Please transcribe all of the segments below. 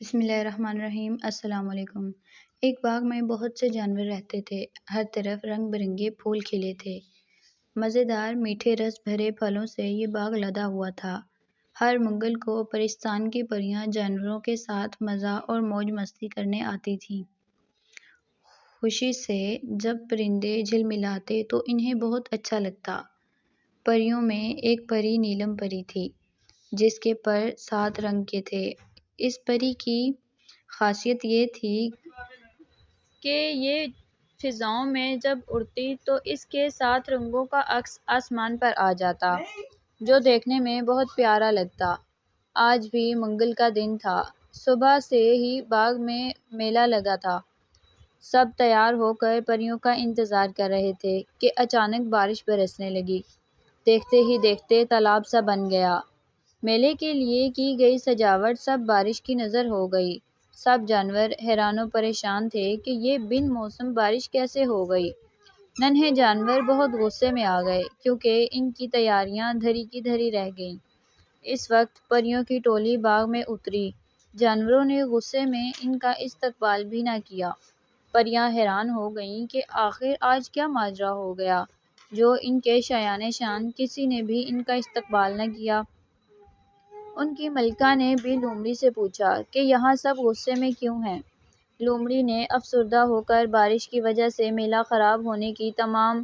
بسم اللہ الرحمن الرحیم۔ السلام علیکم۔ ایک باغ میں بہت سے جانور رہتے تھے۔ ہر طرف رنگ برنگے پھول کھلے تھے۔ مزیدار میٹھے رس بھرے پھلوں سے یہ باغ لدا ہوا تھا۔ ہر منگل کو پرستان کی پریاں جانوروں کے ساتھ مزہ اور موج مستی کرنے آتی تھیں۔ خوشی سے جب پرندے جھلملاتے تو انہیں بہت اچھا لگتا۔ پریوں میں ایک پری نیلم پری تھی جس کے پر 7 رنگ کے تھے۔ اس پری کی خاصیت یہ تھی کہ یہ فضاؤں میں جب اڑتی تو اس کے 7 رنگوں کا عکس آسمان پر آ جاتا جو دیکھنے میں بہت پیارا لگتا۔ آج بھی منگل کا دن تھا۔ صبح سے ہی باغ میں میلہ لگا تھا۔ سب تیار ہو کر پریوں کا انتظار کر رہے تھے کہ اچانک بارش برسنے لگی۔ دیکھتے ہی دیکھتے تالاب سا بن گیا۔ میلے کے لیے کی گئی سجاوٹ سب بارش کی نذر ہو گئی۔ سب جانور حیران و پریشان تھے کہ یہ بن موسم بارش کیسے ہو گئی۔ ننھے جانور بہت غصے میں آ گئے کیونکہ ان کی تیاریاں دھری کی دھری رہ گئیں۔ اس وقت پریوں کی ٹولی باغ میں اتری۔ جانوروں نے غصے میں ان کا استقبال بھی نہ کیا۔ پریاں حیران ہو گئیں کہ آخر آج کیا ماجرا ہو گیا جو ان کے شایان شان کسی نے بھی ان کا استقبال نہ کیا۔ ان کی ملکہ نے بھی لومڑی سے پوچھا کہ یہاں سب غصے میں کیوں ہیں؟ لومڑی نے افسردہ ہو کر بارش کی وجہ سے میلہ خراب ہونے کی تمام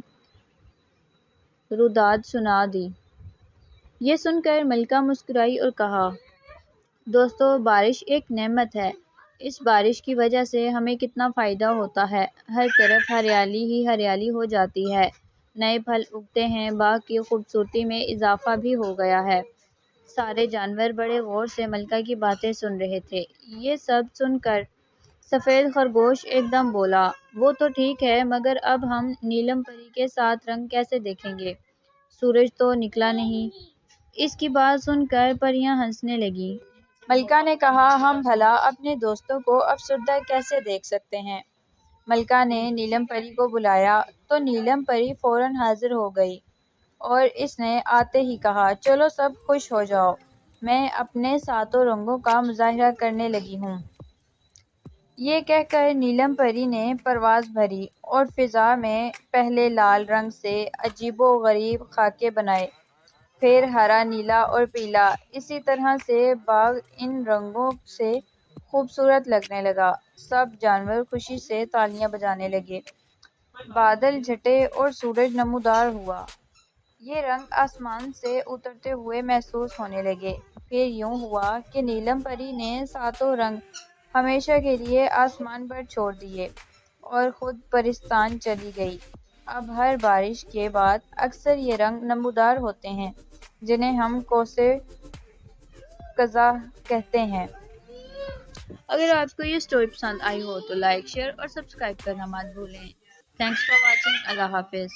روداد سنا دی۔ یہ سن کر ملکہ مسکرائی اور کہا، دوستو، بارش ایک نعمت ہے۔ اس بارش کی وجہ سے ہمیں کتنا فائدہ ہوتا ہے۔ ہر طرف ہریالی ہی ہریالی ہو جاتی ہے۔ نئے پھل اگتے ہیں۔ باغ کی خوبصورتی میں اضافہ بھی ہو گیا ہے۔ سارے جانور بڑے غور سے ملکہ کی باتیں سن رہے تھے۔ یہ سب سن کر سفید خرگوش ایک دم بولا، وہ تو ٹھیک ہے مگر اب ہم نیلم پری کے 7 رنگ کیسے دیکھیں گے؟ سورج تو نکلا نہیں۔ اس کی بات سن کر پریاں ہنسنے لگیں۔ ملکہ نے کہا، ہم بھلا اپنے دوستوں کو افسردہ کیسے دیکھ سکتے ہیں؟ ملکہ نے نیلم پری کو بلایا تو نیلم پری فوراً حاضر ہو گئی اور اس نے آتے ہی کہا، چلو سب خوش ہو جاؤ، میں اپنے 7 رنگوں کا مظاہرہ کرنے لگی ہوں۔ یہ کہہ کر نیلم پری نے پرواز بھری اور فضا میں پہلے لال رنگ سے عجیب و غریب خاکے بنائے، پھر ہرا، نیلا اور پیلا۔ اسی طرح سے باغ ان رنگوں سے خوبصورت لگنے لگا۔ سب جانور خوشی سے تالیاں بجانے لگے۔ بادل چھٹے اور سورج نمودار ہوا۔ یہ رنگ آسمان سے اترتے ہوئے محسوس ہونے لگے۔ پھر یوں ہوا کہ نیلم پری نے 7 رنگ ہمیشہ کے لیے آسمان پر چھوڑ دیے اور خود پرستان چلی گئی۔ اب ہر بارش کے بعد اکثر یہ رنگ نمودار ہوتے ہیں جنہیں ہم کوسے قزح کہتے ہیں۔ اگر آپ کو یہ سٹوری پسند آئی ہو تو لائک، شیئر اور سبسکرائب کرنا مت بھولیں۔ Thanks for watching. اللہ حافظ۔